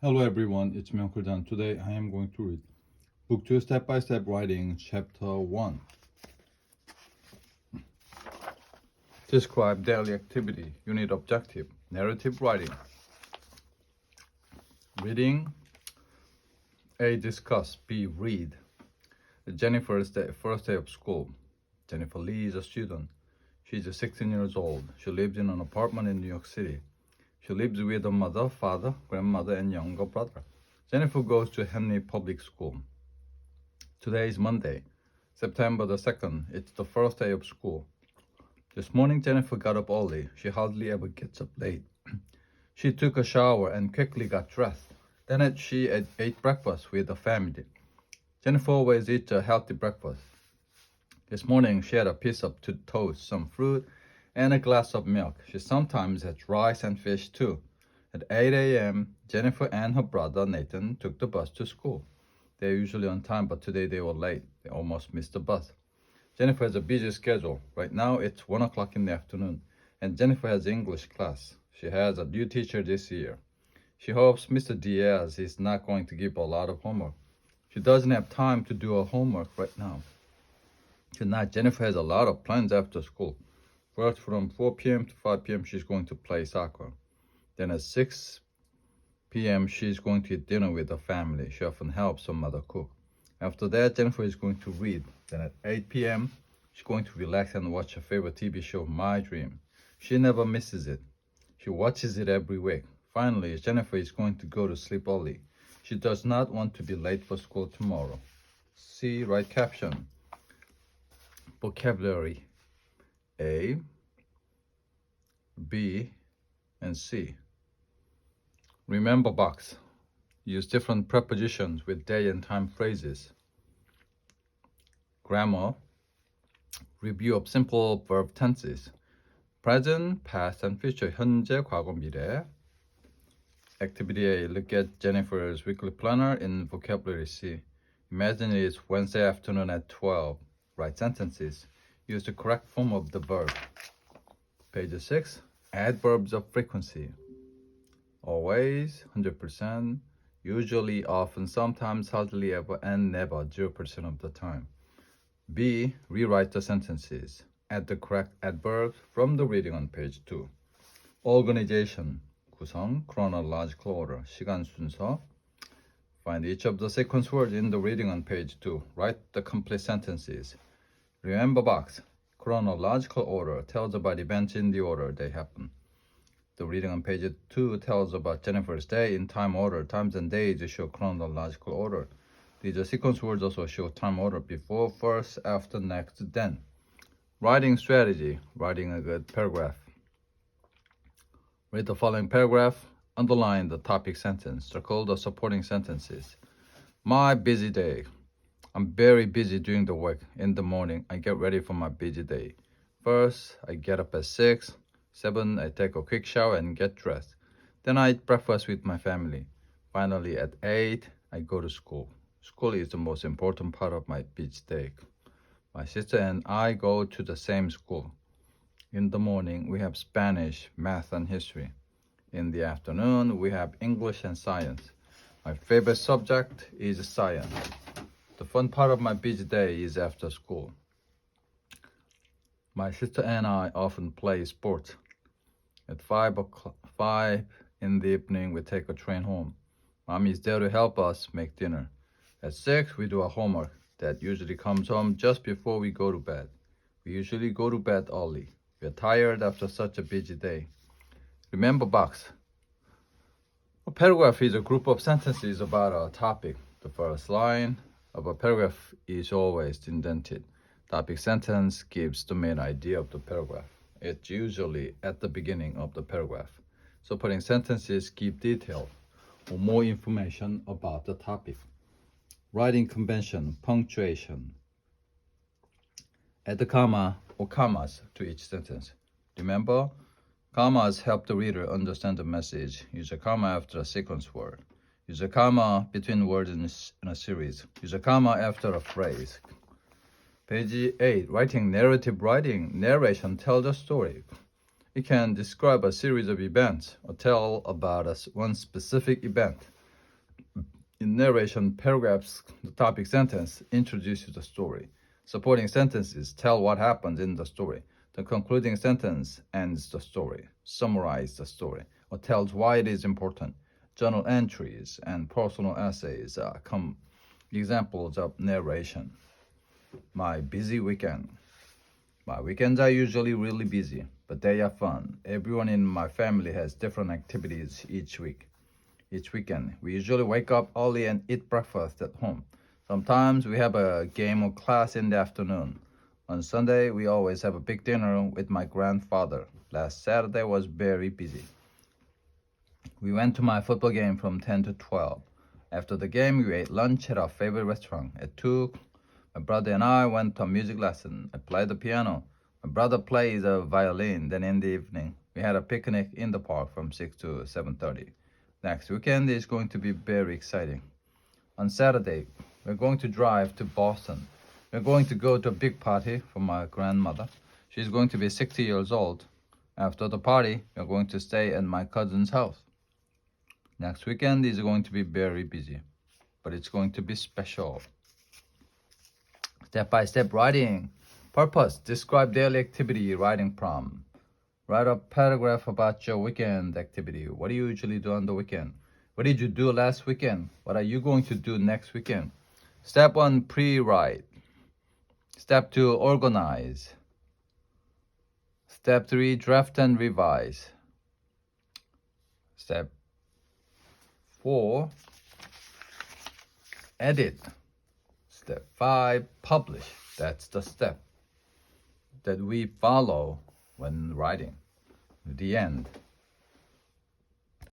Hello everyone, it's me Uncle Dan. Today I am going to read Book 2 Step by Step Writing Chapter 1. Describe daily activity, unit objective, narrative writing. Reading. A. Discuss. B. Read. Jennifer's first day of school. Jennifer Lee is a student. She's 16 years old. She lives in an apartment in New York City. She lives with her mother, father, grandmother, and younger brother. Jennifer goes to Henry Public School. Today is Monday, September the 2nd. It's the first day of school. This morning, Jennifer got up early. She hardly ever gets up late. She took a shower and quickly got dressed. Then she ate breakfast with the family. Jennifer always eats a healthy breakfast. This morning, she had a piece of toast, some fruit, and a glass of milk. She sometimes has rice and fish too. At 8 a.m., Jennifer and her brother Nathan took the bus to school. They're usually on time, but today they were late. They almost missed the bus. Jennifer has a busy schedule. Right now it's 1 o'clock in the afternoon, and Jennifer has English class. She has a new teacher this year. She hopes Mr. Diaz is not going to give her a lot of homework. She doesn't have time to do her homework right now. Tonight, Jennifer has a lot of plans after school. First, from 4 p.m. to 5 p.m., she's going to play soccer. Then at 6 p.m., she's going to eat dinner with her family. She often helps her mother cook. After that, Jennifer is going to read. Then at 8 p.m., she's going to relax and watch her favorite TV show, My Dream. She never misses it. She watches it every week. Finally, Jennifer is going to go to sleep early. She does not want to be late for school tomorrow. See, write caption. Vocabulary. A, B, and C. Remember box. Use different prepositions with day and time phrases. Grammar. Review of simple verb tenses. Present, past, and future. 현재, 과거, 미래. Activity A. Look at Jennifer's weekly planner in vocabulary C. Imagine it's Wednesday afternoon at 12. Write sentences. Use the correct form of the verb. Page 6. Add verbs of frequency. Always, 100%. Usually, often, sometimes, hardly ever, and never, 0% of the time. B. Rewrite the sentences. Add the correct adverbs from the reading on page 2. Organization. 구성, chronological order, 시간 순서. Find each of the sequence words in the reading on page 2. Write the complete sentences. Remember box. Chronological order tells about events in the order they happen. The reading on page 2 tells about Jennifer's day in time order. Times and days show chronological order. These sequence words also show time order: before, first, after, next, then. Writing strategy. Writing a good paragraph. Read the following paragraph. Underline the topic sentence. Circle the supporting sentences. My busy day. I'm very busy during the week. In the morning, I get ready for my busy day. First, I get up at 6. 7, I take a quick shower and get dressed. Then I eat breakfast with my family. Finally, at 8, I go to school. School is the most important part of my busy day. My sister and I go to the same school. In the morning, we have Spanish, math, and history. In the afternoon, we have English and science. My favorite subject is science. The fun part of my busy day is after school. My sister and I often play sports. At 5 in the evening, we take a train home. Mommy is there to help us make dinner. At 6, we do our homework. Dad usually comes home just before we go to bed. We usually go to bed early. We are tired after such a busy day. Remember box. A paragraph is a group of sentences about a topic. The first line of a paragraph is always indented. Topic sentence gives the main idea of the paragraph. It's usually at the beginning of the paragraph. Supporting sentences give detail or more information about the topic. Writing convention, punctuation. Add the comma or commas to each sentence. Remember, commas help the reader understand the message. Use a comma after a sequence word. Use a comma between words in a series. Use a comma after a phrase. Page 8. Writing. Narrative writing. Narration tells a story. It can describe a series of events or tell about one specific event. In narration paragraphs, the topic sentence introduces the story. Supporting sentences tell what happens in the story. The concluding sentence ends the story, summarizes the story, or tells why it is important. Journal entries and personal essays are examples of narration. My busy weekend. My weekends are usually really busy, but they are fun. Everyone in my family has different activities each week. Each weekend, we usually wake up early and eat breakfast at home. Sometimes we have a game or class in the afternoon. On Sunday, we always have a big dinner with my grandfather. Last Saturday was very busy. We went to my football game from 10 to 12. After the game, we ate lunch at our favorite restaurant. At 2, my brother and I went to a music lesson. I played the piano. My brother plays a violin. Then in the evening, we had a picnic in the park from 6 to 7:30. Next weekend is going to be very exciting. On Saturday, we're going to drive to Boston. We're going to go to a big party for my grandmother. She's going to be 60 years old. After the party, we're going to stay at my cousin's house. Next weekend is going to be very busy, but it's going to be special. Step-by-step writing. Purpose. Describe daily activity writing prompt. Write a paragraph about your weekend activity. What do you usually do on the weekend? What did you do last weekend? What are you going to do next weekend? Step 1, pre-write. Step 2, organize. Step 3, draft and revise. Step 4, edit. Step 5, publish. That's the step that we follow when writing. The end.